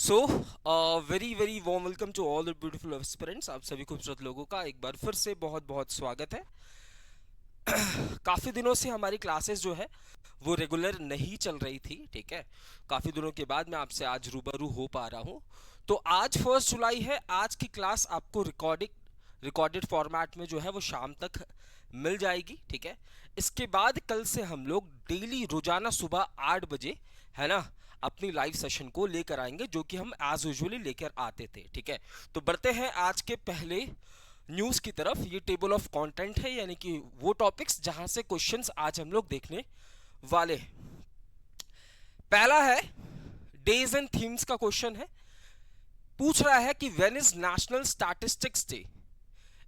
So very very warm welcome to all the beautiful aspirants. आप सभी खूबसूरत लोगों का एक बार फिर से बहुत बहुत स्वागत है। काफ़ी दिनों से हमारी क्लासेस जो है वो रेगुलर नहीं चल रही थी, ठीक है। काफ़ी दिनों के बाद मैं आपसे आज रूबरू हो पा रहा हूँ। तो आज 1 जुलाई है। आज की क्लास आपको रिकॉर्डेड फॉर्मेट में जो है वो शाम तक मिल जाएगी, ठीक है। इसके बाद कल से हम लोग डेली रोजाना सुबह 8 बजे, है ना, अपनी लाइव सेशन को लेकर आएंगे, जो कि हम एज यूजुअली लेकर आते थे, ठीक है। तो बढ़ते हैं आज के पहले न्यूज़ की तरफ। ये टेबल ऑफ कंटेंट है, यानी कि वो टॉपिक्स जहां से क्वेश्चंस आज हम लोग देखने वाले हैं। पहला है डेज एंड थीम्स का क्वेश्चन है। पूछ रहा है कि when is national statistics day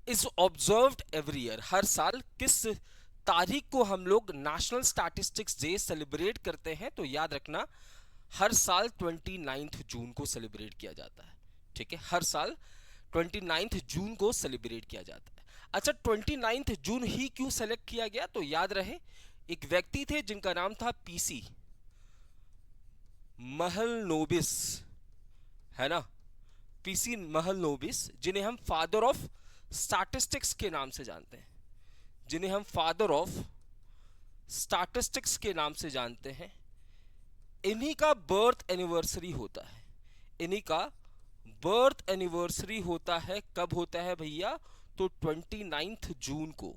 is observed every year. हर साल किस तारीख को हम लोग नेशनल स्टैटिस्टिक्स डे सेलिब्रेट करते हैं? तो याद रखना, हर साल 29 जून को सेलिब्रेट किया जाता है, ठीक है। हर साल 29 जून को सेलिब्रेट किया जाता है। अच्छा, 29 जून ही क्यों सेलेक्ट किया गया? तो याद रहे, एक व्यक्ति थे जिनका नाम था पीसी महलनोबिस, है ना। पीसी महलनोबिस, जिन्हें हम फादर ऑफ स्टैटिस्टिक्स के नाम से जानते हैं, जिन्हें हम फादर ऑफ स्टैटिस्टिक्स के नाम से जानते हैं। इन्हीं का बर्थ एनिवर्सरी होता है। इन्हीं का बर्थ एनिवर्सरी होता है। कब होता है भैया? तो 29 जून को।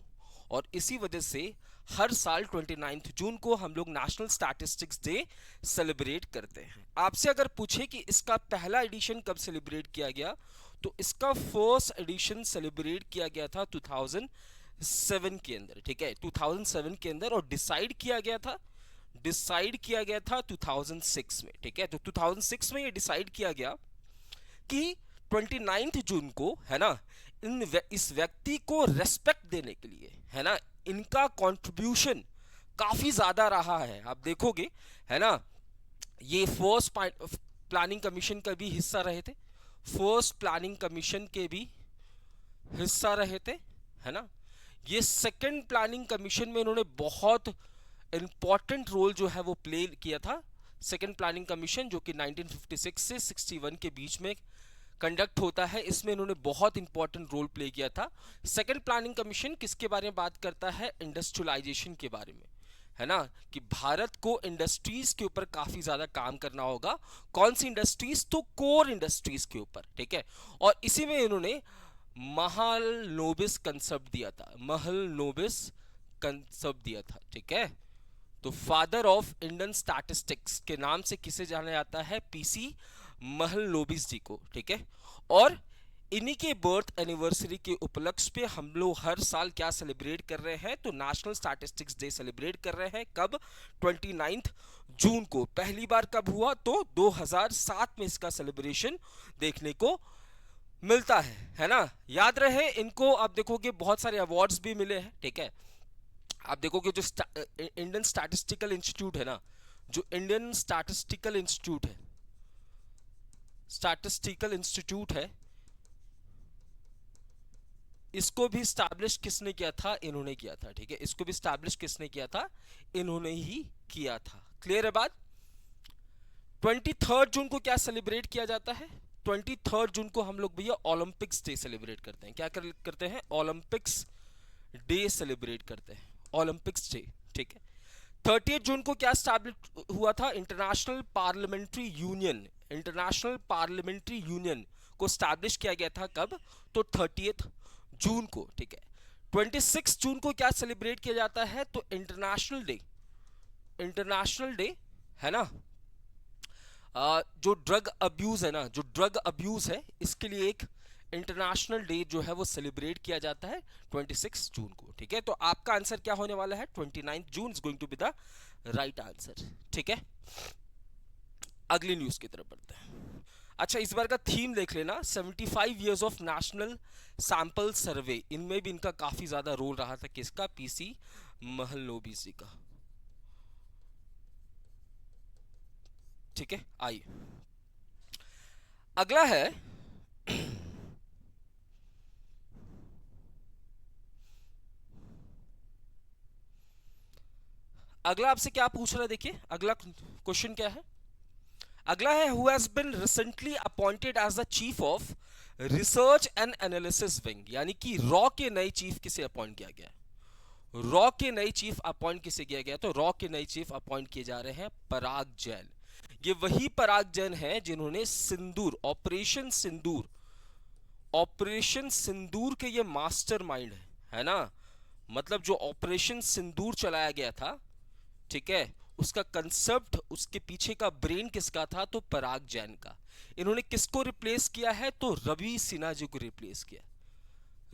और इसी वजह से हर साल 29 जून को हम लोग नेशनल स्टैटिस्टिक्स डे सेलिब्रेट करते हैं। आपसे अगर पूछे कि इसका पहला एडिशन कब सेलिब्रेट किया गया, तो इसका फर्स्ट एडिशन सेलिब्रेट किया गया था 2007 के अंदर, ठीक है, 2007 के अंदर। और डिसाइड किया गया था 2006 में, ठीक है। तो 2006 में ये डिसाइड किया गया कि 29 जून को, है ना, इस व्यक्ति को रेस्पेक्ट देने के लिए, है ना, इनका कंट्रीब्यूशन काफी ज्यादा रहा है। आप देखोगे, है ना, ये फर्स्ट प्लानिंग कमीशन का भी हिस्सा रहे थे, फर्स्ट प्लानिंग कमीशन के भी हिस्सा रहे थे, है ना। ये सेकंड प्लानिंग कमीशन में इन्होंने बहुत इंपॉर्टेंट रोल जो है वो प्ले किया था। सेकंड प्लानिंग कमीशन जो कि 1956 से 61 के बीच में कंडक्ट होता है, इसमें इन्होंने बहुत इंपॉर्टेंट रोल प्ले किया था। सेकंड प्लानिंग कमीशन किसके बारे में बात करता है? इंडस्ट्रियलाइजेशन के बारे में, है ना, कि भारत को इंडस्ट्रीज के ऊपर काफी ज्यादा काम करना होगा। कौन सी इंडस्ट्रीज? तो कोर इंडस्ट्रीज के ऊपर, ठीक है। और इसी में इन्होंने महलनोबिस कंसेप्ट दिया था, महलनोबिस कंसेप्ट दिया था, ठीक है। तो फादर ऑफ इंडियन स्टैटिस्टिक्स के नाम से किसे जाना जाता है? पीसी महलनोबिस जी को, ठीक है। और इन्हीं के बर्थ एनिवर्सरी के उपलक्ष्य पे हम लोग हर साल क्या सेलिब्रेट कर रहे हैं? तो नेशनल स्टैटिस्टिक्स डे सेलिब्रेट कर रहे हैं। कब? 29 जून को। पहली बार कब हुआ? तो 2007 में इसका सेलिब्रेशन देखने को मिलता है ना। याद रहे, इनको आप देखोगे बहुत सारे अवार्ड्स भी मिले हैं, ठीक है। आप देखोगे जो इंडियन स्टैटिस्टिकल इंस्टीट्यूट है ना, जो इंडियन स्टैटिस्टिकल इंस्टीट्यूट है, इसको भी स्टैब्लिश किसने किया था? इन्होंने किया था, ठीक है। इसको भी स्टैब्लिश किसने किया था? इन्होंने ही किया था। क्लियर है बात? 23 जून को क्या सेलिब्रेट किया जाता है? 23 जून को हम लोग भैया ओलंपिक्स डे सेलिब्रेट करते हैं। क्या करते हैं? ओलंपिक्स डे सेलिब्रेट करते हैं, ओलंपिक्स डे, ठीक है। 30 जून को क्या स्टैब्लिश हुआ था? International parliamentary union, international parliamentary union को स्टैब्लिश किया गया था। कब? तो 30 जून को, ठीक है। 26 जून को क्या सेलिब्रेट किया जाता है? तो इंटरनेशनल डे, इंटरनेशनल डे, है ना, जो ड्रग अब्यूज है ना, जो ड्रग अब्यूज है, इसके लिए एक इंटरनेशनल डे जो है वो सेलिब्रेट किया जाता है 26 जून को, ठीक है। तो आपका आंसर क्या होने वाला है? 29 June is going to be the right answer, ठीक है। अगली न्यूज की तरफ बढ़ते हैं। अच्छा, इस बार का थीम देख लेना, 75 years of national sample survey. इनमें भी इनका काफी ज्यादा रोल रहा था। किसका? पीसी महलनोबिस जी का, ठीक है। आइए, अगला है अगला आपसे क्या पूछ रहा है? देखिए, अगला क्वेश्चन क्या है? अगला है who has been recently appointed as the chief of research and analysis wing, यानी कि रॉ के नए चीफ किसे अपॉइंट किया गया? रॉ के नए चीफ अपॉइंट किसे किया गया? तो रॉ के नए चीफ अपॉइंट किए जा रहे हैं पराग जैन। ये वही पराग जैन है जिन्होंने सिंदूर, ऑपरेशन सिंदूर के ये मास्टरमाइंड है ना, मतलब जो ऑपरेशन सिंदूर चलाया गया था, ठीक है, उसका कंसेप्ट, उसके पीछे का ब्रेन किसका था? तो पराग जैन का। इन्होंने किसको रिप्लेस किया है? तो रवि सिन्हा जी को रिप्लेस किया।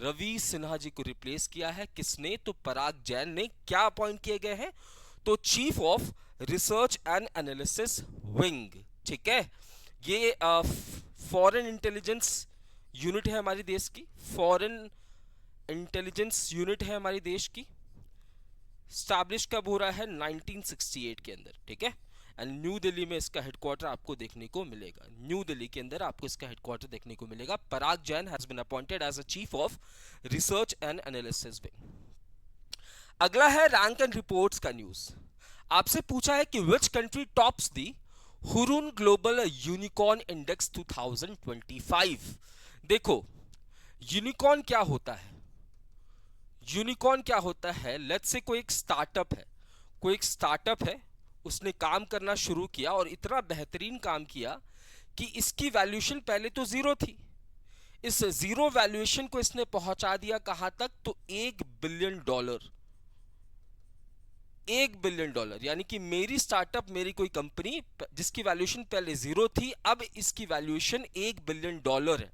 रवि सिन्हा जी को रिप्लेस किया है किसने? तो पराग जैन ने। क्या अपॉइंट किए गए हैं? तो chief of research and analysis wing, ठीक है। ये फॉरेन इंटेलिजेंस यूनिट है हमारे देश की, फॉरेन इंटेलिजेंस यूनिट है हमारे देश की। स्टैब्लिश कब हो रहा है? 1968 के अंदर, ठीक है। एंड न्यू दिल्ली में इसका हेडक्वार्टर आपको देखने को मिलेगा, न्यू दिल्ली के अंदर आपको इसका हेडक्वार्टर देखने को मिलेगा। Parag Jain has been appointed as a chief of research and analysis wing. अगला है रैंक एंड रिपोर्ट्स का न्यूज। आपसे पूछा है कि which country tops the Hurun global unicorn index 2025। देखो, यूनिकॉर्न क्या होता है? यूनिकॉर्न क्या होता है? लेट्स से कोई एक स्टार्टअप है, उसने काम करना शुरू किया और इतना बेहतरीन काम किया कि इसकी वैल्यूएशन पहले तो जीरो थी। इस जीरो वैल्यूएशन को इसने पहुंचा दिया कहां तक? तो $1 बिलियन। $1 बिलियन, यानी कि मेरी स्टार्टअप, मेरी कोई कंपनी जिसकी वैल्यूएशन पहले जीरो थी, अब इसकी वैल्यूएशन $1 बिलियन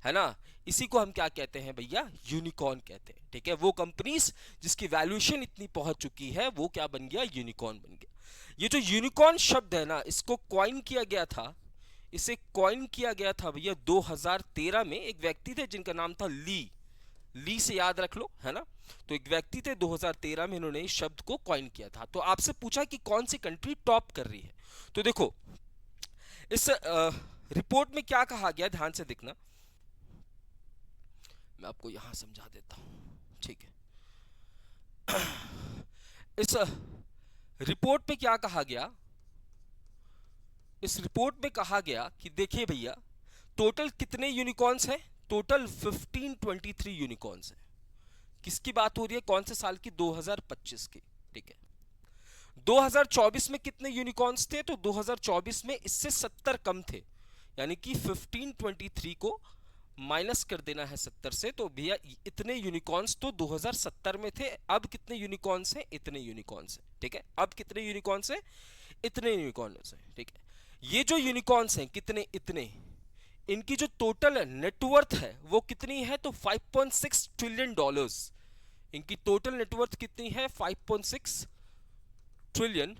है ना। इसी को हम क्या कहते हैं भैया? यूनिकॉर्न कहते हैं, ठीक है। वो कंपनीज जिसकी वैल्यूएशन इतनी पहुंच चुकी है, वो क्या बन गया? यूनिकॉर्न बन गया। ये जो यूनिकॉर्न शब्द है ना, इसको कॉइन किया गया था, इसे कॉइन किया गया था भैया 2013 में। एक व्यक्ति थे जिनका नाम था ली से याद रख लो, है ना। तो एक व्यक्ति थे 2013 में, इन्होंने इस शब्द को कॉइन किया था। तो आपसे पूछा कि कौन सी कंट्री टॉप कर रही है, तो देखो इस रिपोर्ट में क्या कहा गया, ध्यान से देखना, मैं आपको यहां समझा देता हूं, ठीक है। इस रिपोर्ट में क्या कहा गया? इस रिपोर्ट में कहा गया कि देखिए भैया, टोटल कितने यूनिकॉर्न्स हैं? टोटल 1523 यूनिकॉर्न्स हैं। किसकी बात हो रही है? कौन से साल की? 2025 की, ठीक है। 2024 में कितने यूनिकॉर्न्स थे? तो 2024 में इससे 70 कम थे, यानी कि 1523 को माइनस कर देना है 70 से, तो भैया इतने यूनिकॉर्न्स तो 2070 में थे। अब कितने यूनिकॉर्न्स हैं? इतने यूनिकॉर्न्स हैं, ठीक है। अब कितने यूनिकॉर्न्स हैं? इतने यूनिकॉर्न्स हैं, ठीक है। ये जो यूनिकॉर्न्स हैं, कितने? इतने। इनकी जो टोटल नेटवर्थ है वो कितनी है? तो $5.6 ट्रिलियन। इनकी टोटल नेटवर्थ कितनी है? $5.6 ट्रिलियन।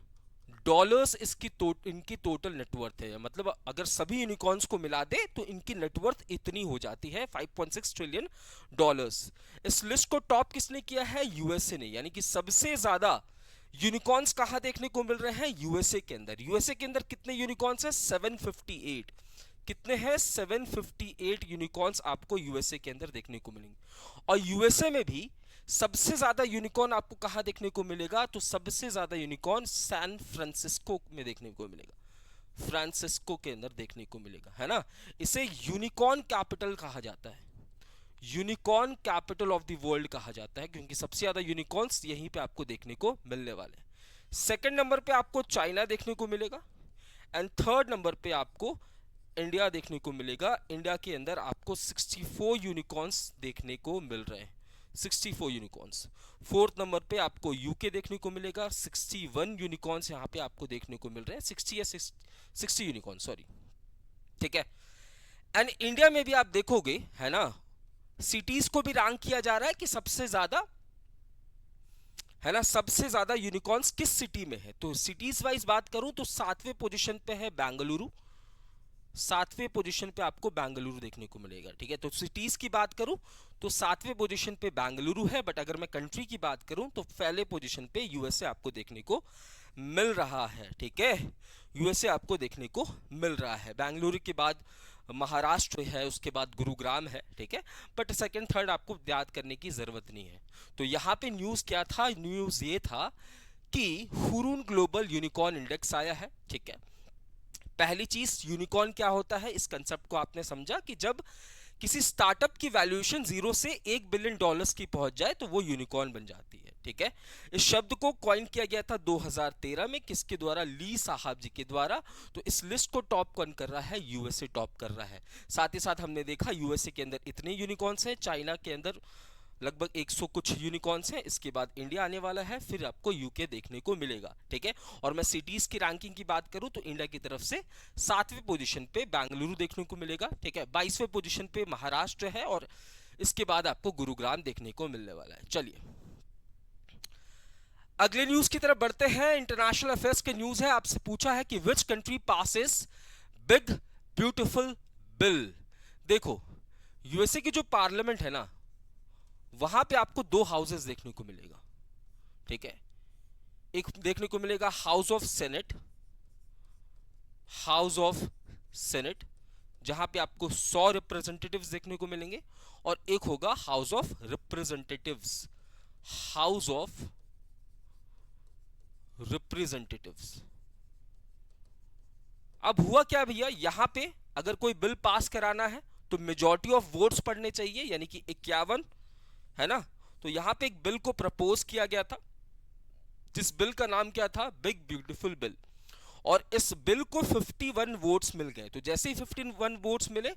इनकी टोटल नेटवर्थ है। मतलब अगर सभी यूनिकॉर्न्स को मिला दे तो इनकी नेटवर्थ इतनी हो जाती है, $5.6 ट्रिलियन। इस लिस्ट को टॉप किसने किया है? यूएसए ने, यानी कि सबसे ज्यादा यूनिकॉर्न्स कहां देखने को मिल रहे हैं? यूएसए के अंदर। यूएसए के अंदर कितने यूनिकॉर्न्स हैं? 758। कितने हैं? 758 यूनिकॉर्न्स आपको यूएसए के अंदर देखने को मिलेंगे। और यूएसए में भी सबसे ज्यादा यूनिकॉर्न आपको कहां देखने को मिलेगा? तो सबसे ज्यादा यूनिकॉर्न सैन फ्रांसिस्को में देखने को मिलेगा, फ्रांसिस्को के अंदर देखने को मिलेगा, है ना। इसे यूनिकॉर्न कैपिटल कहा जाता है, unicorn capital of the world कहा जाता है, क्योंकि सबसे ज्यादा यूनिकॉर्न्स यहीं पे आपको देखने को मिलने वाले हैं। सेकंड नंबर पे आपको चाइना देखने को मिलेगा, एंड थर्ड नंबर पे आपको इंडिया देखने को मिलेगा। इंडिया के अंदर आपको 64 यूनिकॉर्न्स देखने को मिल रहे हैं, 64 यूनिकॉर्न्स। फोर्थ नंबर पे आपको यूके देखने को मिलेगा, 61 यूनिकॉर्न्स यहाँ पे आपको देखने को मिल रहे हैं, 60 या 60 यूनिकॉर्न, सॉरी, ठीक है। एंड इंडिया में भी आप देखोगे, है ना, सिटीज को भी रैंक किया जा रहा है कि सबसे ज्यादा, है ना, सबसे ज्यादा यूनिकॉर्न्स किस सिटी में है। तो सिटीज वाइज बात करूं तो 7वें पोजीशन पे है बेंगलुरु, 7वें पोजीशन पे आपको बेंगलुरु देखने को मिलेगा, ठीक है। तो सिटीज की बात करूं तो 7वें पोजीशन पे बेंगलुरु है, बट अगर मैं कंट्री की बात करूं तो पहले पोजीशन पे यूएसए आपको देखने को मिल रहा है, ठीक है। यूएसए आपको देखने को मिल रहा है। बेंगलुरु के बाद महाराष्ट्र है, उसके बाद गुरुग्राम है, ठीक है। बट सेकंड थर्ड आपको याद करने की जरूरत नहीं है। तो यहाँ पे न्यूज क्या था? न्यूज ये था कि हुरून ग्लोबल यूनिकॉर्न इंडेक्स आया है, ठीक है। पहली चीज यूनिकॉर्न क्या होता है, इस कंसेप्ट को आपने समझा कि जब किसी स्टार्टअप की वैल्यूएशन 0 से $1 बिलियन की पहुंच जाए तो वो यूनिकॉर्न बन जाती है। ठीक है, इस शब्द को कॉइन किया गया था 2013 में, किसके द्वारा, ली साहब जी के द्वारा। तो इस लिस्ट को टॉप कौन कर रहा है, यूएसए टॉप कर रहा है। साथ ही साथ हमने देखा यूएसए के अंदर इतने यूनिकॉर्न्स हैं, चाइना के अंदर लगभग 100 कुछ यूनिकॉर्न्स हैं, इसके बाद इंडिया आने वाला है, फिर आपको यूके देखने को मिलेगा। ठीक है, और मैं सिटीज की रैंकिंग की बात करूं तो इंडिया की तरफ से 7वें पोजीशन पे बेंगलुरु देखने को मिलेगा। ठीक है, 22वें पोजीशन पे महाराष्ट्र है, और इसके बाद आपको गुरुग्राम देखने को मिलने वाला है। चलिए अगले न्यूज की तरफ बढ़ते हैं। इंटरनेशनल अफेयर्स के न्यूज है। आपसे पूछा है कि which country passes big beautiful bill. देखो यूएसए की जो पार्लियामेंट है ना, वहां पे आपको 2 हाउसेस देखने को मिलेगा। ठीक है, एक देखने को मिलेगा house of senate, house of senate जहां पे आपको 100 रिप्रेजेंटेटिव्स देखने को मिलेंगे, और एक होगा house of representatives, house of representatives. अब हुआ क्या भैया, यहां पे अगर कोई बिल पास कराना है तो मेजॉरिटी ऑफ वोट्स पड़ने चाहिए, यानी कि 51, है ना। तो यहां पे एक बिल को प्रपोज किया गया था, जिस बिल का नाम क्या था, बिग ब्यूटीफुल बिल, और इस बिल को 51 वोट्स मिल गए। तो जैसे ही 51 वोट्स मिले,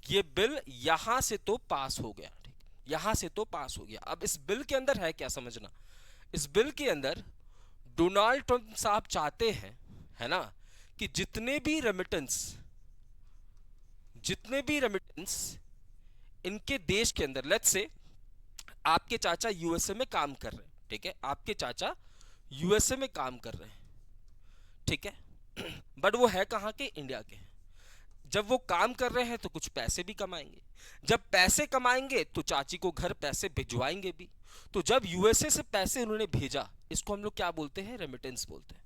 ये बिल यहां से तो पास हो गया। ठीक, यहां से तो पास हो गया। अब इस बिल के अंदर है क्या, समझना, इस बिल के अंदर डोनाल्ड ट्रंप साहब चाहते हैं, है ना, कि जितने भी रेमिटेंस इनके देश के अंदर, लेट्स से आपके चाचा यूएसए में काम कर रहे हैं। ठीक है, आपके चाचा यूएसए में काम कर रहे हैं। ठीक है, बट वो है कहां के, इंडिया के हैं। जब वो काम कर रहे हैं तो कुछ पैसे भी कमाएंगे, जब पैसे कमाएंगे तो चाची को घर पैसे भिजवाएंगे भी। तो जब यूएसए से पैसे उन्होंने भेजा, इसको हम लोग क्या बोलते हैं, रेमिटेंस बोलते हैं,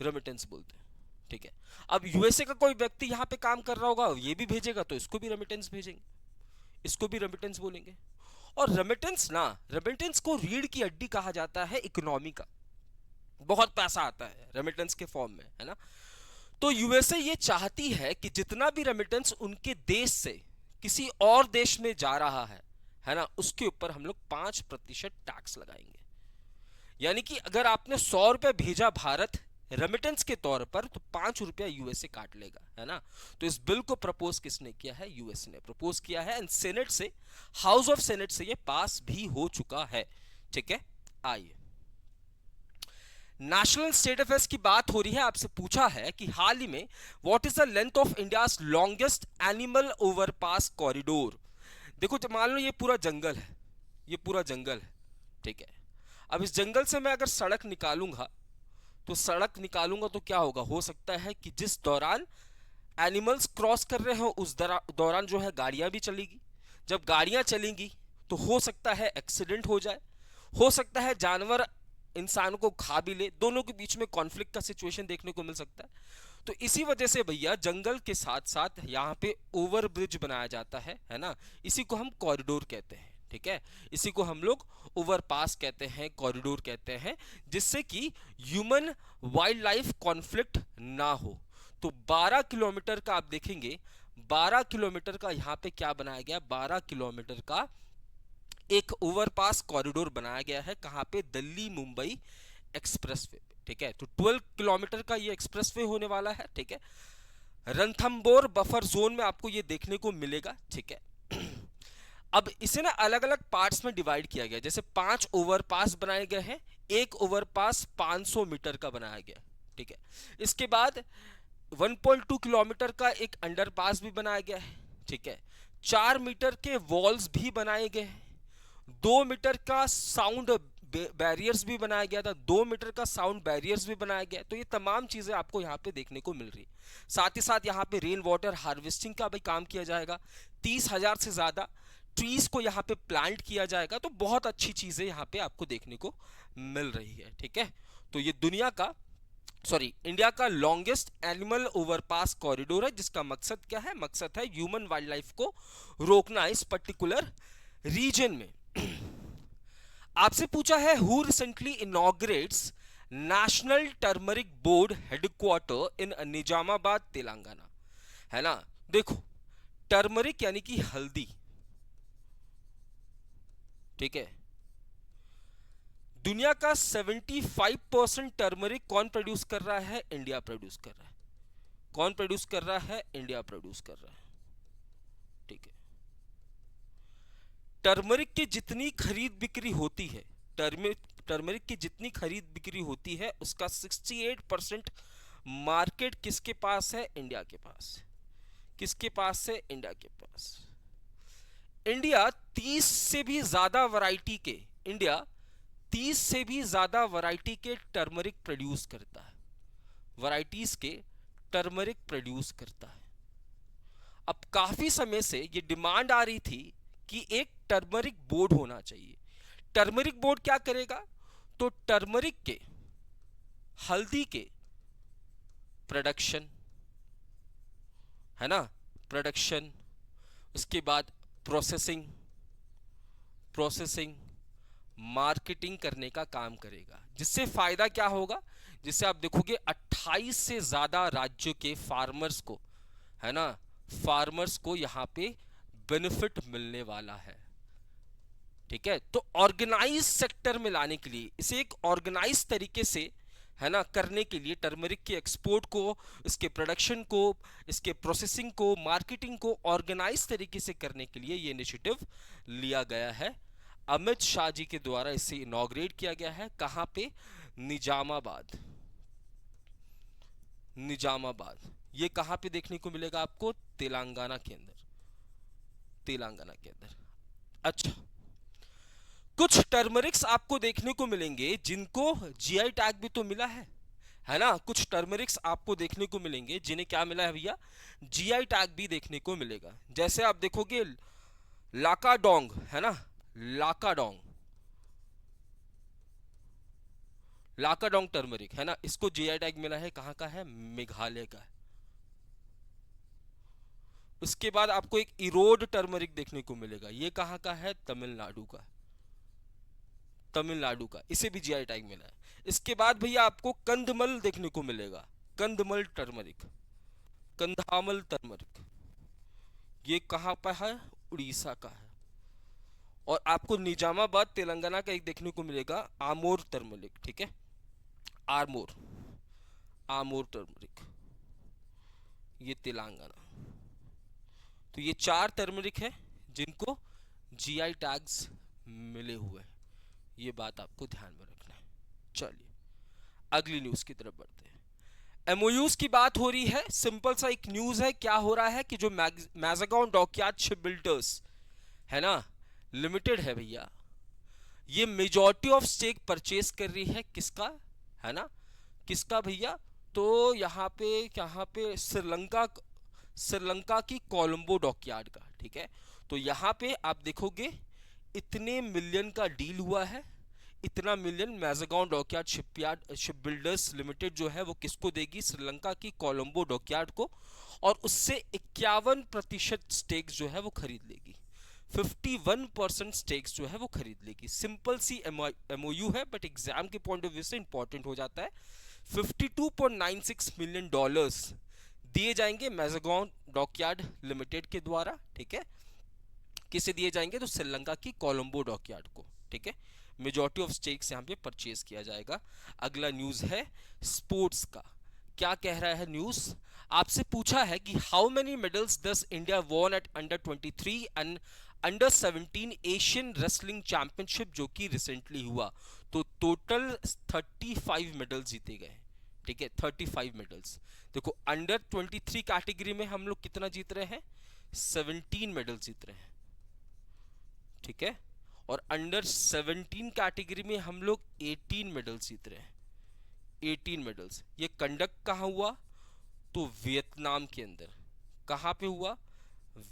रेमिटेंस बोलते हैं। ठीक है, अब यूएसए का कोई व्यक्ति यहां पे काम कर रहा होगा, ये भी भेजेगा तो इसको भी रेमिटेंस भेजेंगे, इसको भी रेमिटेंस बोलेंगे। और रेमिटेंस को रीढ़ की हड्डी कहा जाता है इकोनॉमी का, बहुत पैसा आता है रेमिटेंस के फॉर्म में, है ना। तो यूएसए ये चाहती है कि जितना भी रेमिटेंस उनके देश से किसी और देश में जा रहा है ना, उसके ऊपर हम लोग 5% टैक्स लगाएंगे। यानी कि अगर आपने 100 रुपए भेजा भारत रेमिटेंस के तौर पर, तो 5 रुपया यूएसए काट लेगा, है ना। तो इस बिल को प्रपोज किसने किया है, यूएसए ने प्रपोज किया है, एंड सेनेट से, हाउस ऑफ सेनेट से ये पास भी हो चुका है। ठीक है, आइए नेशनल स्टेट अफेयर्स की बात हो रही है। आपसे पूछा है कि हाल ही में what is the length of India's longest animal overpass corridor. देखो जब मान लो ये पूरा जंगल है, ये पूरा जंगल है। ठीक है, अब इस जंगल से मैं अगर सड़क निकालूंगा तो क्या होगा, हो सकता है कि जिस दौरान एनिमल्स क्रॉस कर रहे हो उस दौरान जो है गाड़ियां भी चलेगी। जब गाड़ियां चलेंगी तो हो सकता है एक्सीडेंट हो जाए, हो सकता है जानवर इंसान को खा भी ले, दोनों के बीच में कॉन्फ्लिक्ट का सिचुएशन देखने को मिल सकता है। तो इसी वजह से भैया जंगल के साथ साथ यहाँ पे ओवर ब्रिज बनाया जाता है ना, इसी को हम कॉरिडोर कहते हैं। ठीक है, इसी को हम लोग ओवरपास कहते हैं, कॉरिडोर कहते हैं, जिससे कि ह्यूमन वाइल्ड लाइफ कॉन्फ्लिक्ट ना हो। तो 12 किलोमीटर का आप देखेंगे, 12 किलोमीटर का यहाँ पे क्या बनाया गया, 12 किलोमीटर का एक ओवरपास कॉरिडोर बनाया गया है। कहां पे, दिल्ली मुंबई एक्सप्रेसवे। ठीक है, तो 12 किलोमीटर का ये एक्सप्रेसवे होने वाला है। ठीक है, रणथंबोर बफर जोन में आपको ये देखने को मिलेगा। ठीक है, अब इसे ना अलग अलग पार्ट्स में डिवाइड किया गया, जैसे 5 ओवरपास बनाए गए हैं, एक ओवरपास 500 मीटर का बनाया गया। ठीक है, इसके बाद 1.2 किलोमीटर का एक अंडरपास भी बनाया गया है। ठीक है, 4 मीटर के वॉल्स भी बनाए गए हैं, 2 मीटर का साउंड बैरियर्स भी बनाया गया था, 2 मीटर का साउंड बैरियर्स भी बनाया गया। तो ये तमाम चीजें आपको यहाँ पे देखने को मिल रही है। साथ ही साथ यहाँ पे रेन वाटर हार्वेस्टिंग का भी काम किया जाएगा, 30,000 से ज्यादा ट्रीज को यहाँ पे प्लांट किया जाएगा। तो बहुत अच्छी चीजें यहाँ पे आपको देखने को मिल रही है। ठीक है, तो ये इंडिया का लॉन्गेस्ट एनिमल ओवरपास कॉरिडोर है, जिसका मकसद क्या है, मकसद है ह्यूमन वाइल्ड लाइफ को रोकना इस पर्टिकुलर रीजन में। आपसे पूछा है who recently inaugurates national turmeric board headquarter in Nizamabad Telangana, है ना। देखो, टर्मरिक यानी कि हल्दी, ठीक है। दुनिया का 75% टर्मरिक कौन प्रोड्यूस कर रहा है? इंडिया प्रोड्यूस कर रहा है। कौन प्रोड्यूस कर रहा है? इंडिया प्रोड्यूस कर रहा है, ठीक है। टर्मरिक की जितनी खरीद बिक्री होती है, टर्मरिक की जितनी खरीद बिक्री होती है, उसका 68% मार्केट किसके पास है? इंडिया के पास। किसके पास है? इंडिया के पास। इंडिया 30 से भी ज्यादा वैरायटी के इंडिया 30 से भी ज्यादा वैरायटी के टर्मरिक प्रोड्यूस करता है, वैरायटीज के टर्मरिक प्रोड्यूस करता है। अब काफी समय से ये डिमांड आ रही थी कि एक टर्मरिक बोर्ड होना चाहिए। टर्मरिक बोर्ड क्या करेगा? तो टर्मरिक के, हल्दी के प्रोडक्शन, है ना, प्रोडक्शन, उसके बाद प्रोसेसिंग, मार्केटिंग करने का काम करेगा। जिससे फायदा क्या होगा? जिससे आप देखोगे 28 से ज्यादा राज्यों के फार्मर्स को, है ना, फार्मर्स को यहां पे बेनिफिट मिलने वाला है, ठीक है। तो ऑर्गेनाइज सेक्टर में लाने के लिए, इसे एक ऑर्गेनाइज तरीके से, है ना, करने के लिए, टर्मरिक के एक्सपोर्ट को, इसके प्रोडक्शन को, इसके प्रोसेसिंग को, मार्केटिंग को ऑर्गेनाइज तरीके से करने के लिए ये इनिशिएटिव लिया गया है। अमित शाह जी के द्वारा इसे इनॉग्रेट किया गया है। कहां पे? निजामाबाद। निजामाबाद ये कहां पे देखने को मिलेगा आपको? तेलंगाना के अंदर, तेलंगाना के अंदर। अच्छा, कुछ टर्मरिक्स आपको देखने को मिलेंगे जिनको जीआई टैग भी तो मिला है ना। कुछ टर्मरिक्स आपको देखने को मिलेंगे जिन्हें क्या मिला है भैया? जीआई टैग भी देखने को मिलेगा। जैसे आप देखोगे लाकाडोंग, है ना, लाकाडोंग, लाकाडोंग टर्मरिक, है ना, इसको जीआई टैग मिला है। कहां का है? मेघालय का है। उसके बाद आपको एक इरोड टर्मरिक देखने को मिलेगा। ये कहां का है? तमिलनाडु का, तमिलनाडु का, इसे भी जीआई टैग मिला है। इसके बाद भैया आपको कंधमल देखने को मिलेगा, कंधमल टर्मरिक, कंधामल टर्मरिक, ये कहां पर है? उड़ीसा का है। और आपको निजामाबाद तेलंगाना का एक देखने को मिलेगा, आमोर टर्मरिक, ठीक है, आमोर, आमोर टर्मरिक, ये तेलंगाना। तो ये 4 टर्मरिक है जिनको जीआई टैग्स मिले हुए हैं। ये बात आपको ध्यान में रखना है। चलिए अगली न्यूज की तरफ बढ़ते हैं। एमओयूज की बात हो रही है। सिंपल सा एक न्यूज है। क्या हो रहा है कि जो मैजागॉन डॉकयार्ड शिप बिल्डर्स, है ना, लिमिटेड है भैया, ये मेजॉरिटी ऑफ स्टेक परचेज कर रही है। किसका? है ना, किसका भैया? तो यहाँ पे श्रीलंका की कोलंबो डॉकयार्ड का, ठीक है। तो यहाँ पे आप देखोगे इतने मिलियन का डील हुआ है। इतना million Mazagon dockyard shipbuilders limited जो है वो किसको देगी? श्रीलंका की कोलंबो डॉकयार्ड को। और उससे 51% स्टेक्स जो है वो खरीद लेगी। 51% स्टेक्स जो है वो खरीद लेगी। सिंपल सी एमओयू है, बट एग्जाम के पॉइंट ऑफ व्यू से इंपॉर्टेंट हो जाता है। $52.96 मिलियन दिए जाएंगे मैजागॉन डॉकयार्ड लिमिटेड के द्वारा, ठीक है। किसे दिए जाएंगे? तो श्रीलंका की कोलंबो डॉकयार्ड को, ठीक है। मेजॉरिटी ऑफ स्टेक्स यहां पे परचेज किया जाएगा। अगला न्यूज है स्पोर्ट्स का। क्या कह रहा है न्यूज? आपसे पूछा है कि how many medals does India won at under and under Asian wrestling championship, जो कि रिसेंटली हुआ। तो टोटल 35 मेडल जीते गए, ठीक है, 35 मेडल्स। देखो अंडर-23 कैटेगरी में हम लोग कितना जीत रहे हैं? 17 मेडल जीत रहे हैं, ठीक है। और अंडर-17 कैटेगरी में हम लोग 18 मेडल्स जीत रहे हैं, 18 मेडल्स। ये कंडक्ट कहां हुआ? तो वियतनाम के अंदर। कहां पे हुआ?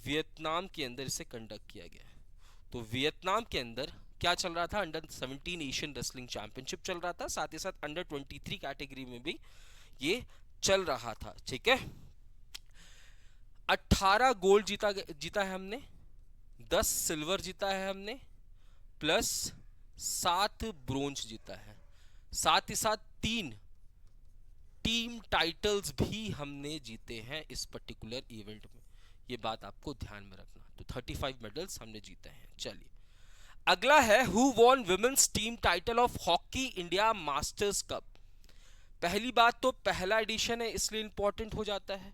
वियतनाम के अंदर इसे कंडक्ट किया गया। तो वियतनाम के अंदर क्या चल रहा था? अंडर-17 एशियन रेसलिंग चैंपियनशिप चल रहा था। साथ ही साथ अंडर-23 कैटेगरी में भी ये चल रहा था, ठीक है। 18 गोल्ड जीता है हमने, 10 सिल्वर जीता है हमने, प्लस 7 ब्रोंज जीता है। साथ ही साथ 3 टीम टाइटल्स भी हमने जीते हैं इस पर्टिकुलर इवेंट में। ये बात आपको ध्यान में रखना। तो 35 मेडल्स हमने जीते हैं। चलिए अगला है, who won women's team title of hockey India masters cup. पहली बात तो पहला एडिशन है इसलिए इंपॉर्टेंट हो जाता है।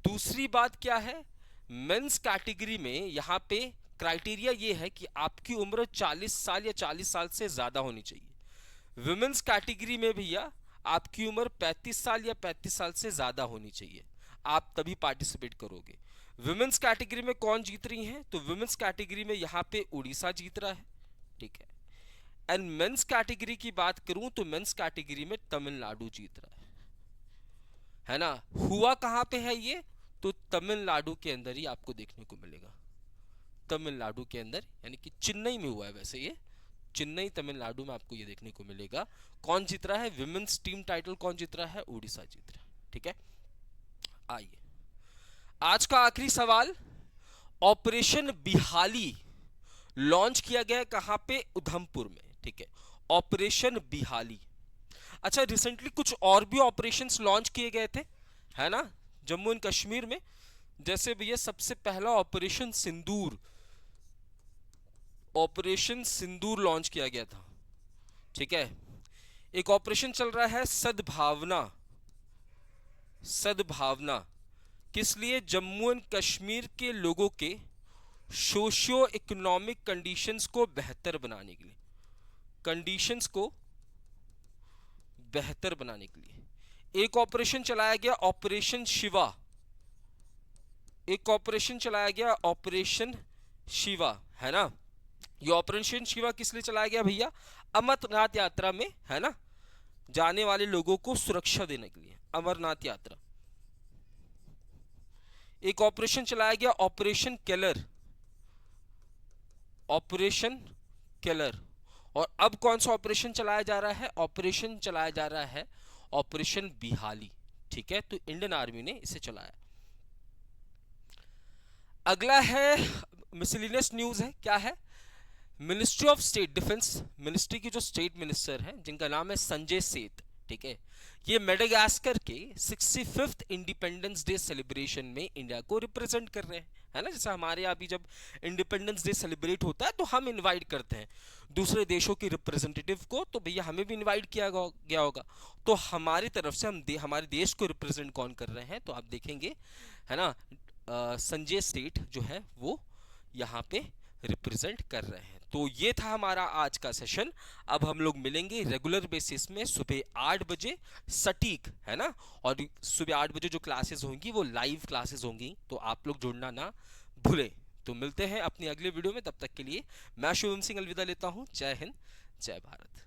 दूसरी बात क्या है, मेंस कैटेगरी में यहां पे क्राइटेरिया ये है कि आपकी उम्र 40 साल या 40 साल से ज्यादा होनी चाहिए। विमेन्स कैटेगरी में भैया आपकी उम्र 35 साल या 35 साल से ज्यादा होनी चाहिए, आप तभी पार्टिसिपेट करोगे। विमेन्स कैटेगरी में कौन जीत रही हैं, तो विमेन्स कैटेगरी में यहां पे उड़ीसा जीत रहा है, ठीक है। एंड मेंस कैटेगरी की बात करूं तो मेंस कैटेगरी में तमिलनाडु जीत रहा है ना। हुआ कहां पे है ये, तो तमिलनाडु के अंदर ही आपको देखने को मिलेगा। तमिलनाडु के अंदर, यानी कि चेन्नई में हुआ है वैसे ये, चेन्नई तमिलनाडु में आपको ये देखने को मिलेगा। कौन जीत रहा है विमेन्स टीम टाइटल, कौन जीत रहा है, उड़ीसा जीत रहा है, ठीक है। आइए आज का आखिरी सवाल, ऑपरेशन बिहाली लॉन्च किया गया कहां पे, उधमपुर में, ठीक है। ऑपरेशन बिहाली। अच्छा रिसेंटली कुछ और भी ऑपरेशंस लॉन्च किए गए थे, है ना, जम्मू एंड कश्मीर में। जैसे भैया सबसे पहला ऑपरेशन सिंदूर, ऑपरेशन सिंदूर लॉन्च किया गया था, ठीक है। एक ऑपरेशन चल रहा है सद्भावना, सद्भावना किस लिए, जम्मू एंड कश्मीर के लोगों के सोशियो इकोनॉमिक कंडीशंस को बेहतर बनाने के लिए, कंडीशंस को बेहतर बनाने के लिए। एक ऑपरेशन चलाया गया ऑपरेशन शिवा, एक ऑपरेशन चलाया गया ऑपरेशन शिवा, है ना। ये ऑपरेशन शिवा किस लिए चलाया गया भैया, अमरनाथ यात्रा में, है ना, जाने वाले लोगों को सुरक्षा देने के लिए, अमरनाथ यात्रा। एक ऑपरेशन चलाया गया ऑपरेशन केलर, ऑपरेशन केलर। और अब कौन सा ऑपरेशन चलाया जा रहा है, ऑपरेशन चलाया जा रहा है ऑपरेशन बिहाली, ठीक है। तो इंडियन आर्मी ने इसे चलाया। अगला है मिसलिनियस न्यूज है, क्या है, ministry of state defence, ministry की जो स्टेट मिनिस्टर हैं जिनका नाम है संजय सेठ, ठीक है। ये मेडागास्कर के 65th इंडिपेंडेंस डे सेलिब्रेशन में इंडिया को रिप्रेजेंट कर रहे हैं, है ना। जैसे हमारे यहाँ भी जब इंडिपेंडेंस डे सेलिब्रेट होता है तो हम इनवाइट करते हैं दूसरे देशों के रिप्रेजेंटेटिव को, तो भैया हमें भी इनवाइट किया गया होगा। तो हमारी तरफ से हम हमारे देश को रिप्रेजेंट कौन कर रहे हैं, तो आप देखेंगे, है ना, संजय सेठ जो है वो यहाँ पे रिप्रेजेंट कर रहे हैं। तो ये था हमारा आज का सेशन। अब हम लोग मिलेंगे रेगुलर बेसिस में सुबह 8 बजे सटीक, है ना। और सुबह 8 बजे जो क्लासेस होंगी वो लाइव क्लासेस होंगी, तो आप लोग जुड़ना ना भूलें। तो मिलते हैं अपनी अगले वीडियो में, तब तक के लिए मैं शुभम सिंह अलविदा लेता हूँ। जय हिंद, जय भारत।